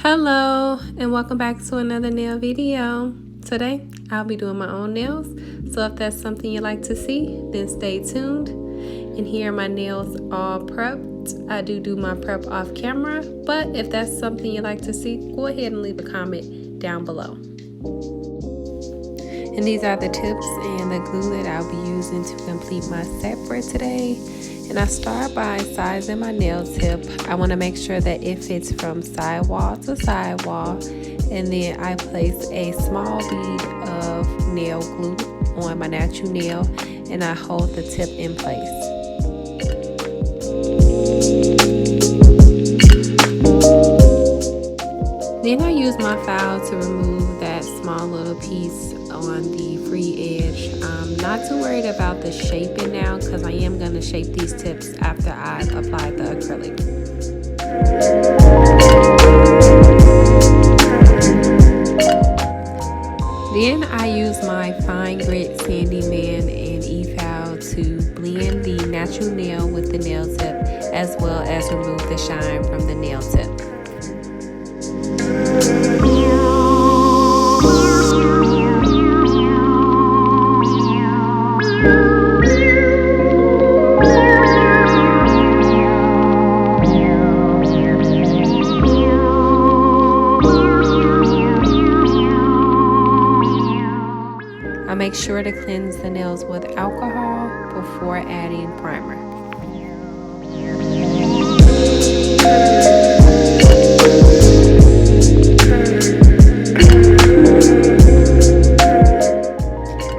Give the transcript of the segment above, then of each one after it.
Hello and welcome back to another nail video. Today I'll be doing my own nails, so if that's something you like to see, then stay tuned. And here are my nails all prepped. I do my prep off camera, but if that's something you like to see, go ahead and leave a comment down below. And these are the tips and the glue that I'll be using to complete my set for today. And I start by sizing my nail tip. I want to make sure that it fits from sidewall to sidewall. And then I place a small bead of nail glue on my natural nail and I hold the tip in place. Then I use my file to remove that small little piece on the free edge. I'm not too worried about the shaping now because I am going to shape these tips after I apply the acrylic. Then I use my fine grit Sandy Man and e-file to blend the natural nail with the nail tip as well as remove the shine from the nail tip. I make sure to cleanse the nails with alcohol before adding primer.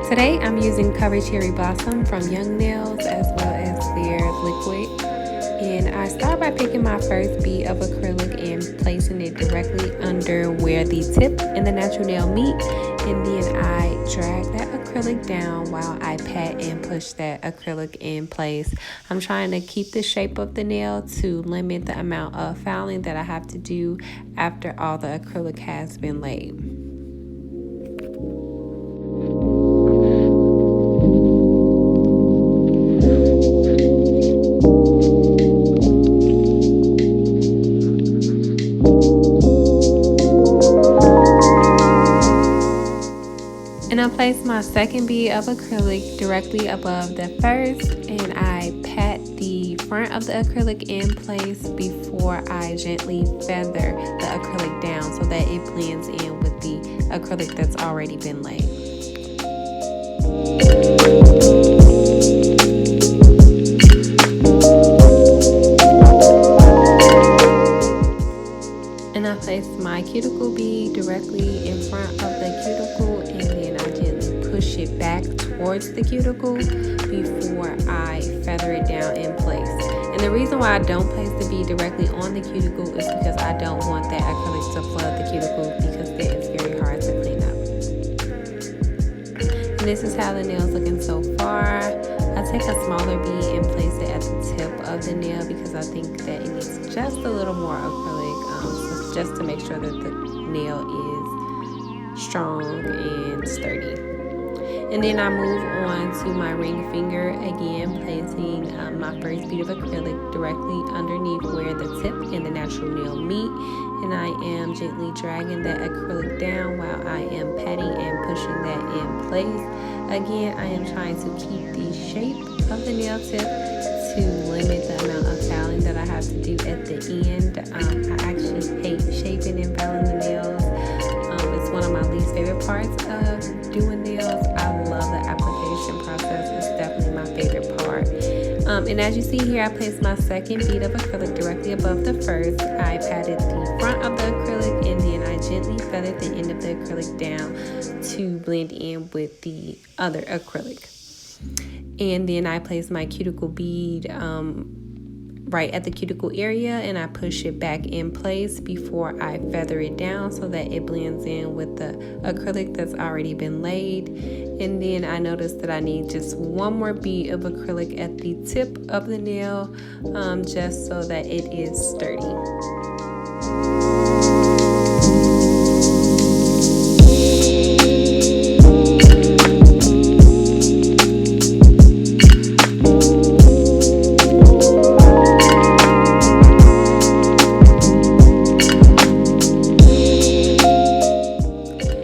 Today I'm using Cover Cherry Blossom from Young Nails as well as their liquid. And I start by picking my first bead of acrylic and placing it directly under where the tip and the natural nail meet. And then I drag that acrylic down while I pat and push that acrylic in place. I'm trying to keep the shape of the nail to limit the amount of filing that I have to do after all the acrylic has been laid. And I place my second bead of acrylic directly above the first, and I pat the front of the acrylic in place before I gently feather the acrylic down so that it blends in with the acrylic that's already been laid. And I place my cuticle bead directly in front of the cuticle, and then I gently push it back towards the cuticle before I feather it down in place. And the reason why I don't place the bead directly on the cuticle is because I don't want that acrylic to flood the cuticle, because that is very hard to clean up. And this is how the nail's looking so far. I take a smaller bead and place it at the tip of the nail because I think that it needs just a little more acrylic, just to make sure that the nail is strong and sturdy. And then I move on to my ring finger, again placing my first bead of acrylic directly underneath where the tip and the natural nail meet, and I am gently dragging that acrylic down while I am patting and pushing that in place. Again, I am trying to keep the shape of the nail tip to limit the amount of filing that I have to do at the end. I actually hate shaping and filing the nails. It's one of my least favorite parts of doing nails. I love the application process. It's definitely my favorite part. And as you see here, I placed my second bead of acrylic directly above the first. I patted the front of the acrylic, and then I gently feathered the end of the acrylic down to blend in with the other acrylic. And then I place my cuticle bead right at the cuticle area, and I push it back in place before I feather it down so that it blends in with the acrylic that's already been laid. And then I noticed that I need just one more bead of acrylic at the tip of the nail, just so that it is sturdy.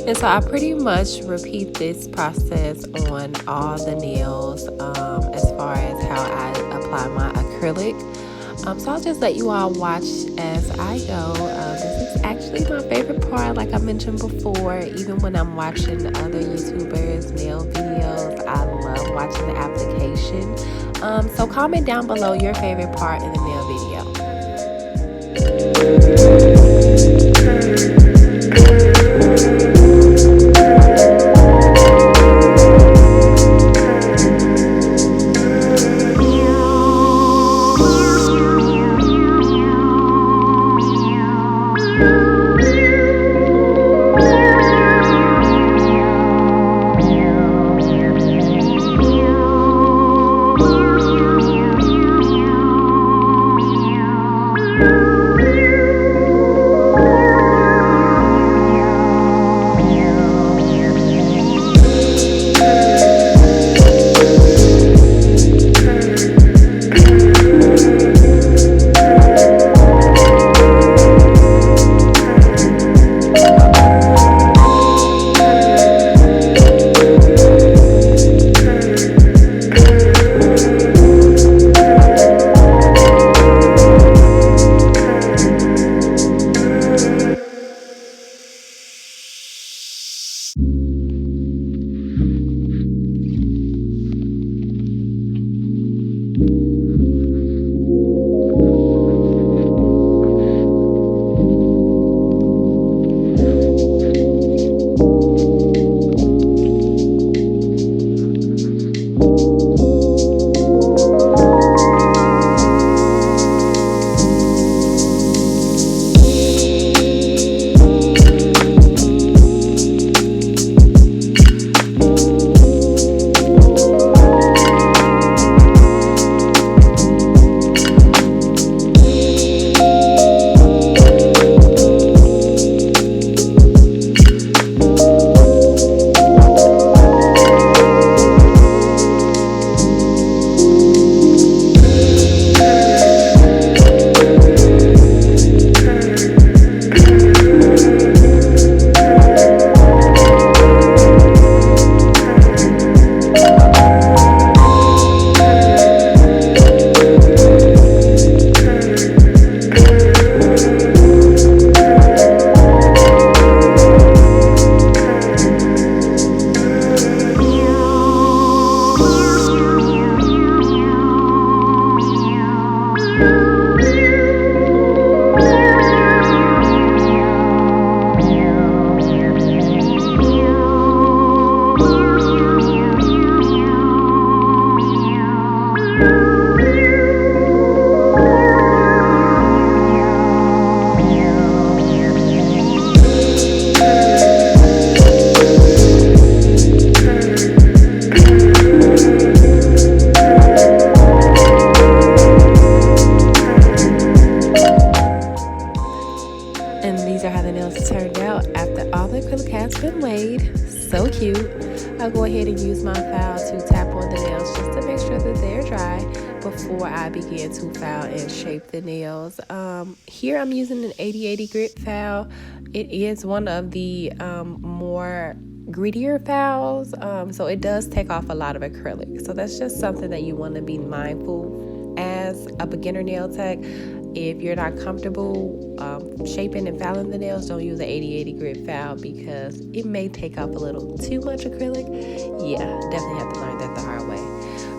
And so I pretty much repeat this process on all the nails as far as how I apply my acrylic. So I'll just let you all watch as I go. This is actually my favorite part, like I mentioned before. Even when I'm watching other YouTubers' nail videos, I love watching the application. So comment down below your favorite part in the nail So cute. I'll go ahead and use my file to tap on the nails just to make sure that they're dry before I begin to file and shape the nails. Here I'm using an 80/80 grit file. It is one of the more grittier files, so it does take off a lot of acrylic. So that's just something that you want to be mindful as a beginner nail tech. If you're not comfortable shaping and filing the nails, don't use the 80/80 grit file because it may take off a little too much acrylic. Yeah, definitely have to learn that the hard way.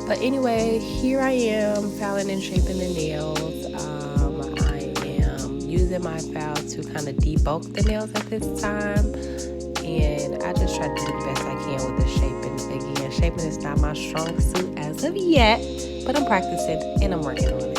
But anyway, here I am filing and shaping the nails. I am using my file to kind of debulk the nails at this time. And I just try to do the best I can with the shaping. Again, shaping is not my strong suit as of yet, but I'm practicing and I'm working on it.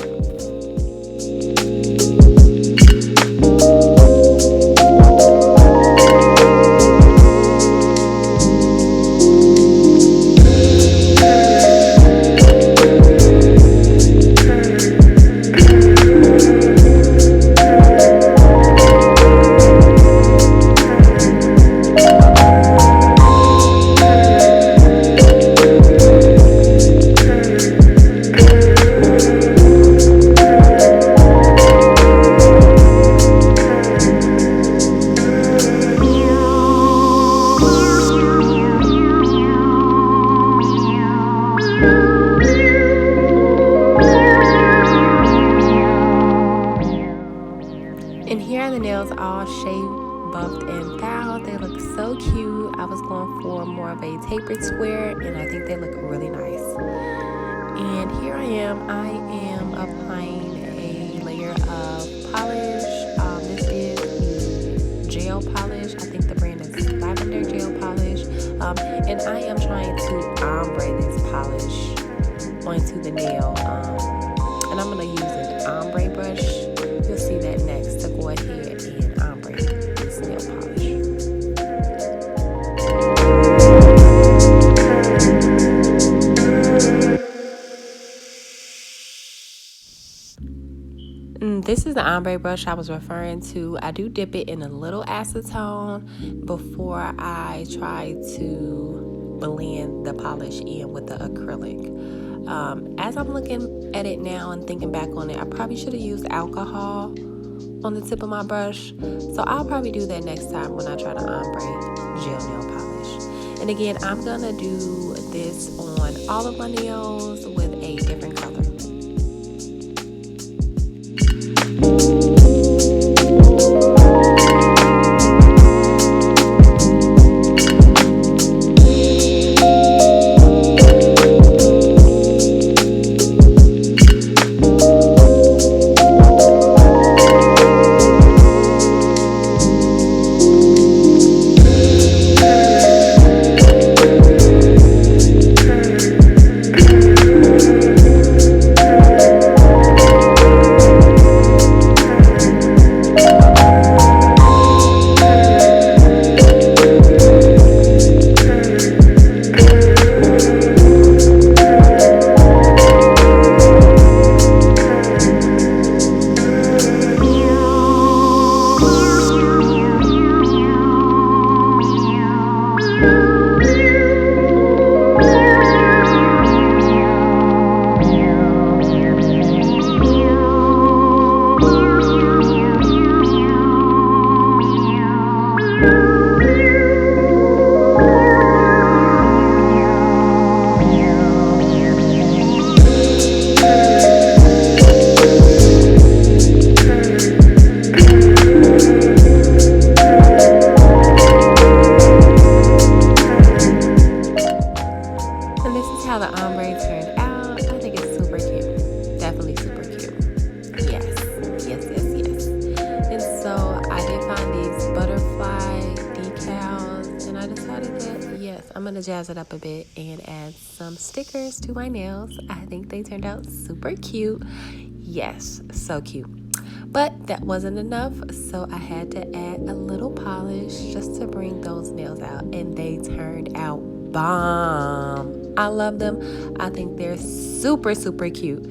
here are the nails all shaved, buffed, and filed. They look so cute. I was going for more of a tapered square, and I think they look really nice. And here I am applying a layer of polish. This is the gel polish. I think the brand is Lavender Gel Polish. And I am trying to ombre this polish onto the nail. And I'm going to use an ombre brush. You'll see that next to go ahead and ombre this nail polish. This is the ombre brush I was referring to. I do dip it in a little acetone before I try to blend the polish in with the acrylic. As I'm looking at it now and thinking back on it, I probably should have used alcohol on the tip of my brush. So I'll probably do that next time when I try to ombre gel nail polish. And again, I'm going to do this on all of my nails with a different color. I'm going to jazz it up a bit and add some stickers to my nails. I think they turned out super cute. Yes, so cute. But that wasn't enough, so I had to add a little polish just to bring those nails out, and they turned out bomb. I love them. I think they're super, super cute.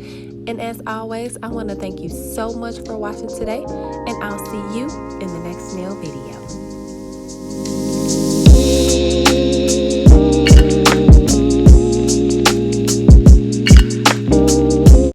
And as always, I want to thank you so much for watching today, and I'll see you